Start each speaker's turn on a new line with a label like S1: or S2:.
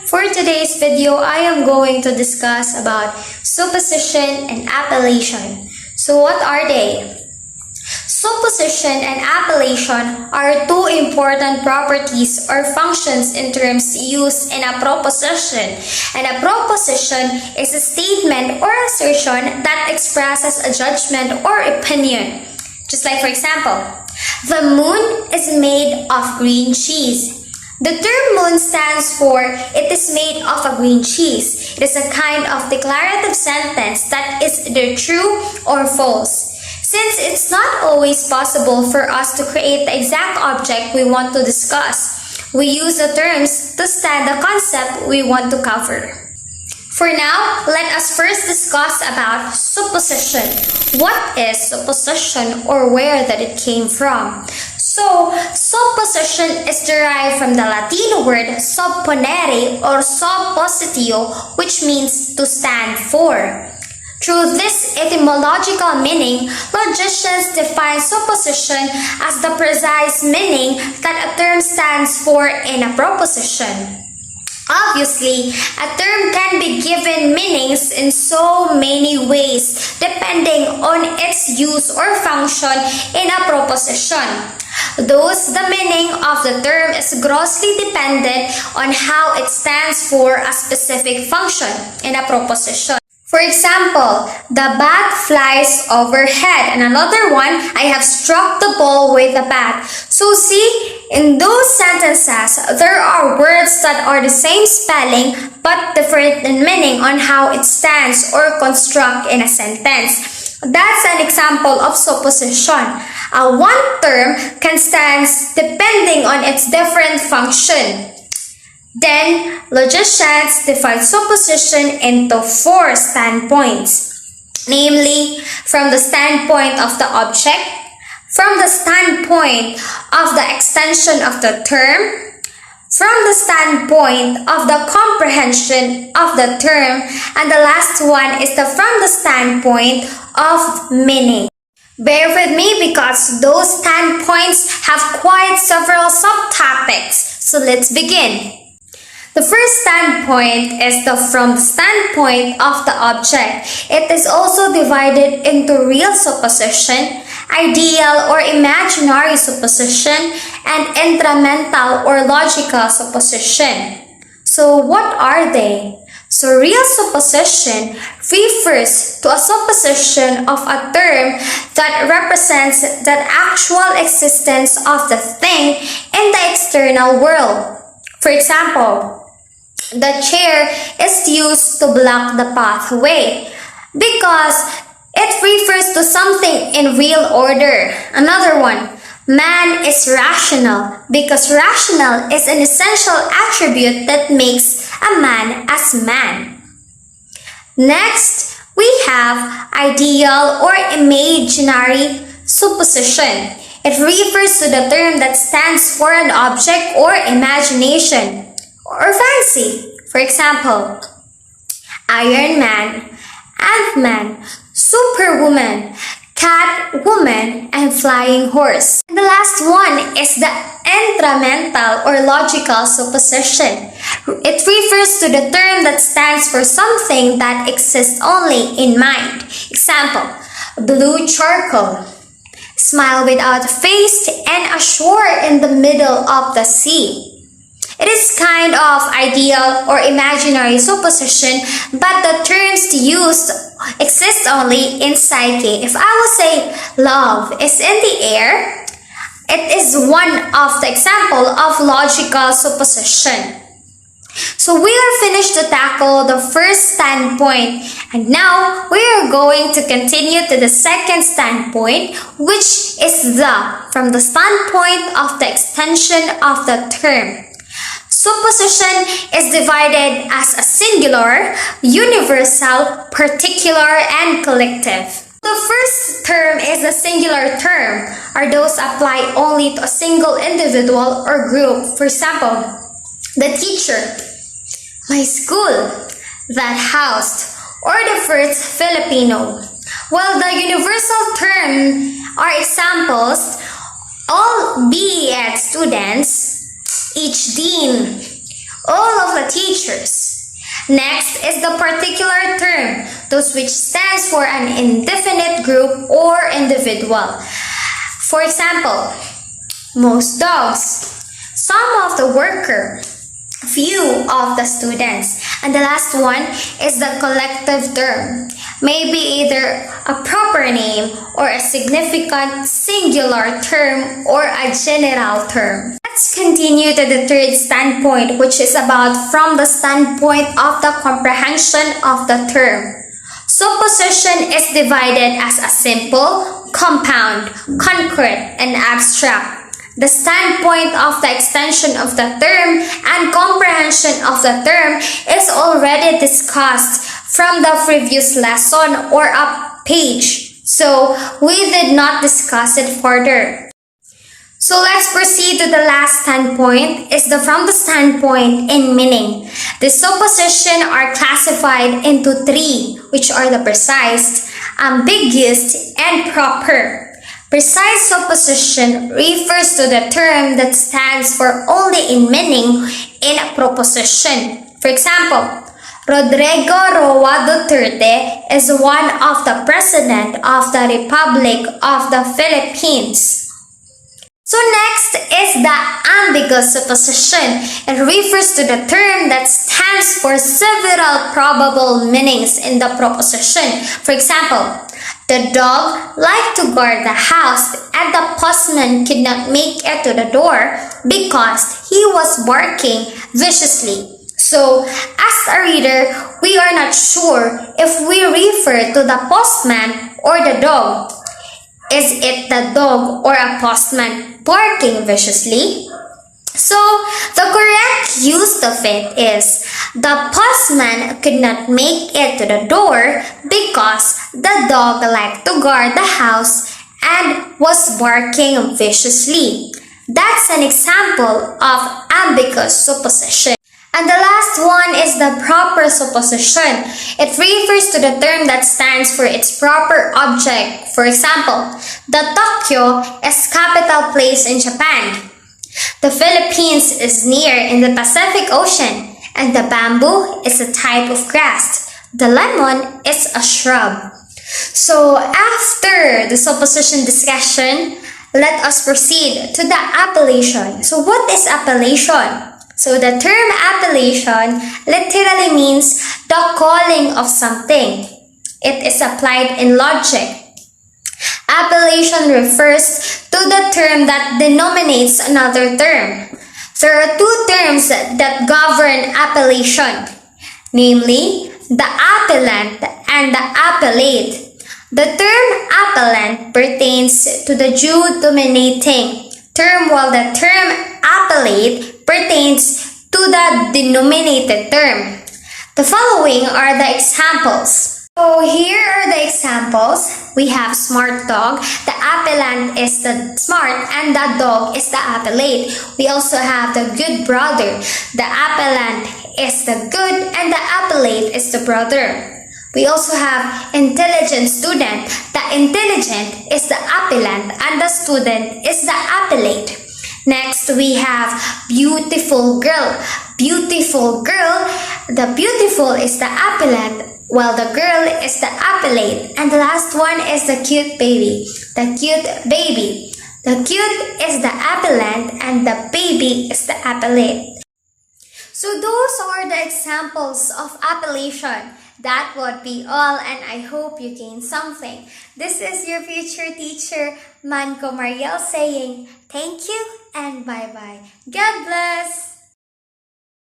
S1: For today's video, I am going to discuss about supposition and appellation. So what are they? Supposition and appellation are two important properties or functions in terms used in a proposition. And a proposition is a statement or assertion that expresses a judgment or opinion. Just like, for example, the moon is made of green cheese. The term moon stands for it is made of a green cheese. It is a kind of declarative sentence that is either true or false. Since it's not always possible for us to create the exact object we want to discuss, we use the terms to stand the concept we want to cover. For now, let us first discuss about supposition. What is supposition or where that it came from? So, supposition is derived from the Latin word supponere or suppositio, which means to stand for. Through this etymological meaning, logicians define supposition as the precise meaning that a term stands for in a proposition. Obviously, a term can be given meanings in so many ways depending on its use or function in a proposition. Thus, the meaning of the term is grossly dependent on how it stands for a specific function in a proposition. For example, the bat flies overhead, and another one, I have struck the ball with a bat. So see, in those sentences, there are words that are the same spelling but different in meaning on how it stands or construct in a sentence. That's an example of supposition. One term can stand depending on its different function. Then, logicians divide supposition into four standpoints, namely, from the standpoint of the object, from the standpoint of the extension of the term, from the standpoint of the comprehension of the term, and the last one is from the standpoint of meaning. Bear with me because those standpoints have quite several subtopics, so let's begin. The first standpoint is from the standpoint of the object. It is also divided into real supposition, ideal or imaginary supposition, and intramental or logical supposition. So what are they? So real supposition refers to a supposition of a term that represents the actual existence of the thing in the external world. For example, the chair is used to block the pathway because it refers to something in real order. Another one, man is rational because rational is an essential attribute that makes a man as man. Next, we have ideal or imaginary supposition. It refers to the term that stands for an object or imagination or fancy. For example, Iron Man, Ant-Man, Superwoman, Catwoman, and Flying Horse. And the last one is the intramental or logical supposition. It refers to the term that stands for something that exists only in mind. Example, blue charcoal, smile without a face, and a shore in the middle of the sea. It is kind of ideal or imaginary supposition, but the terms used exist only in psyche. If I will say love is in the air, it is one of the example of logical supposition. So we are finished to tackle the first standpoint, and now we are going to continue to the second standpoint, which is from the standpoint of the extension of the term. Supposition is divided as a singular, universal, particular, and collective. The first term is the singular term, or those apply only to a single individual or group. For example, the teacher, my school, that house, or the first Filipino. While the universal term are examples, all BEd students, each dean, all of the teachers. Next is the particular term, those which stands for an indefinite group or individual. For example, most dogs, some of the worker, few of the students. And the last one is the collective term, maybe either a proper name or a significant singular term or a general term. Let's continue to the third standpoint, which is about from the standpoint of the comprehension of the term. Supposition is divided as a simple, compound, concrete, and abstract. The standpoint of the extension of the term and comprehension of the term is already discussed from the previous lesson or a page, so we did not discuss it further. So let's proceed to the last standpoint, is the from the standpoint in meaning. The supposition are classified into three, which are the precise, ambiguous, and proper. Precise supposition refers to the term that stands for only in meaning in a proposition. For example, Rodrigo Roa Duterte is one of the President of the Republic of the Philippines. So next is the ambiguous supposition. It refers to the term that stands for several probable meanings in the proposition. For example, the dog liked to guard the house and the postman could not make it to the door because he was barking viciously. So, as a reader, we are not sure if we refer to the postman or the dog. Is it the dog or a postman barking viciously? So, the correct use of it is the postman could not make it to the door because the dog liked to guard the house and was barking viciously. That's an example of ambiguous supposition. And the last one is the proper supposition. It refers to the term that stands for its proper object. For example, the Tokyo is capital place in Japan. The Philippines is near in the Pacific Ocean, and the bamboo is a type of grass. The lemon is a shrub. So after the supposition discussion, let us proceed to the appellation. So what is appellation? So the term appellation literally means the calling of something. It is applied in logic. Appellation refers to the term that denominates another term. There are two terms that govern appellation, namely the appellant and the appellate. The term appellant pertains to the Jew dominating term, while the term appellate pertains to the denominated term. The following are the examples. So here are the examples. We have smart dog. The appellant is the smart and the dog is the appellate. We also have the good brother. The appellant is the good and the appellate is the brother. We also have intelligent student. The intelligent is the appellant and the student is the appellate. Next, we have beautiful girl. Beautiful girl. The beautiful is the appellant, while the girl is the appellate. And the last one is the cute baby. The cute baby. The cute is the appellant and the baby is the appellate. So those are the examples of appellation. That would be all, and I hope you gained something. This is your future teacher, Manco Mariel, saying thank you and bye-bye. God bless!